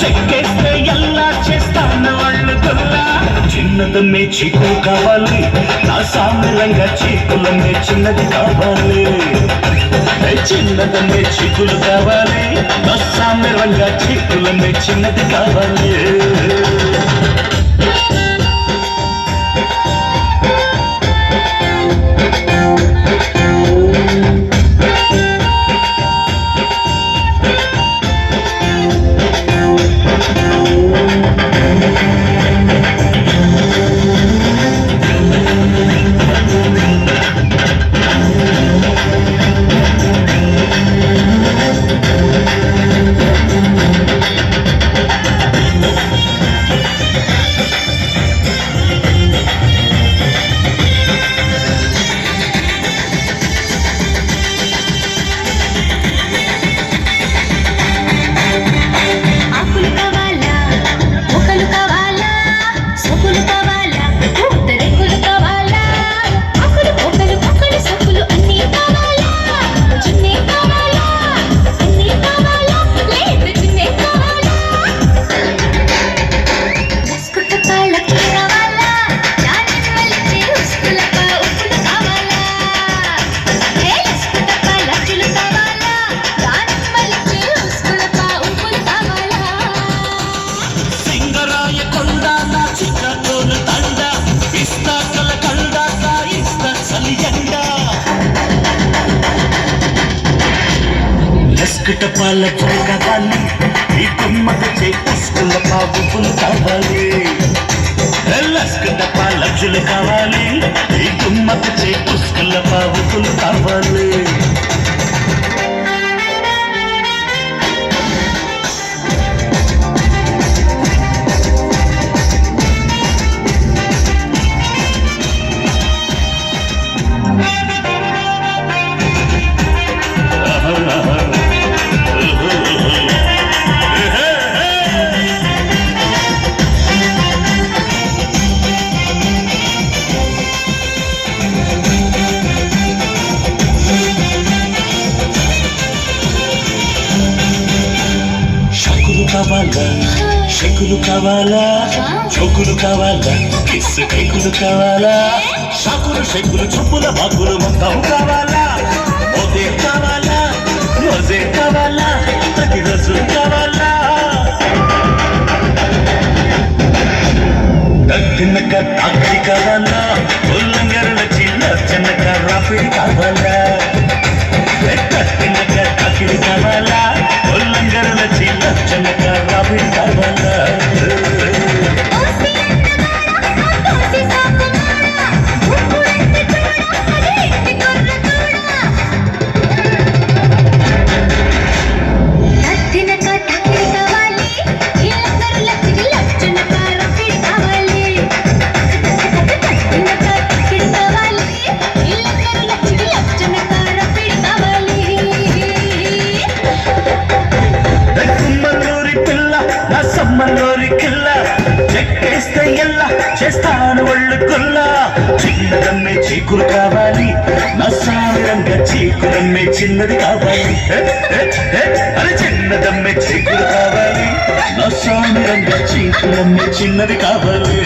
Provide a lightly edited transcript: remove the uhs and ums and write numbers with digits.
చెక్కేస్తే ఎలా చేస్తాను వాళ్ళు గుల్లా చిన్నదమ్మే చీకు కావాలి నా సామిరంగా చీకులమ్మే చిన్నది కావాలి చిన్నదమ్మే చీకులు కావాలి నా సామిరంగా చీకులమ్మే చిన్నది కావాలి పాల కావాలి ఈ కుమ్మక చేస్తున్న పాపులు కావాలి పాలజులు కావాలి ఈ కుమ్మక చేస్తున్న పాపులు కావాలి కావాలా షెకులు కావాలా చోకులు కావాలా కిస్సు కేకులు కావాలా షాకులు షెకులు చుప్పుల బాకులు మొత్తం కావాలా మోదే కావాలా మోజే కావాలా ప్రతిరోజు కావాలా తిన్నక తాకి కావాలా ఉల్లంగరల చిన్న చిన్నక రాపిడి కావాలా తిన్నక తాకిడి కావాలా ఉల్లంగరల చిన్న చిన్నక రాపిడి కావాలా సమ్మల్లోరి కిల్ల చెక్కేస్తే ఎలా చేస్తాను ఒళ్ళు కుల్లా చిన్నదమ్మే చీకులు కావాలి నా సామిరంగా చీకులమ్మే చిన్నది కావాలి అరే చిన్నదమ్మే చీకులు కావాలి నా సామిరంగా చీకులమ్మే చిన్నది కావాలి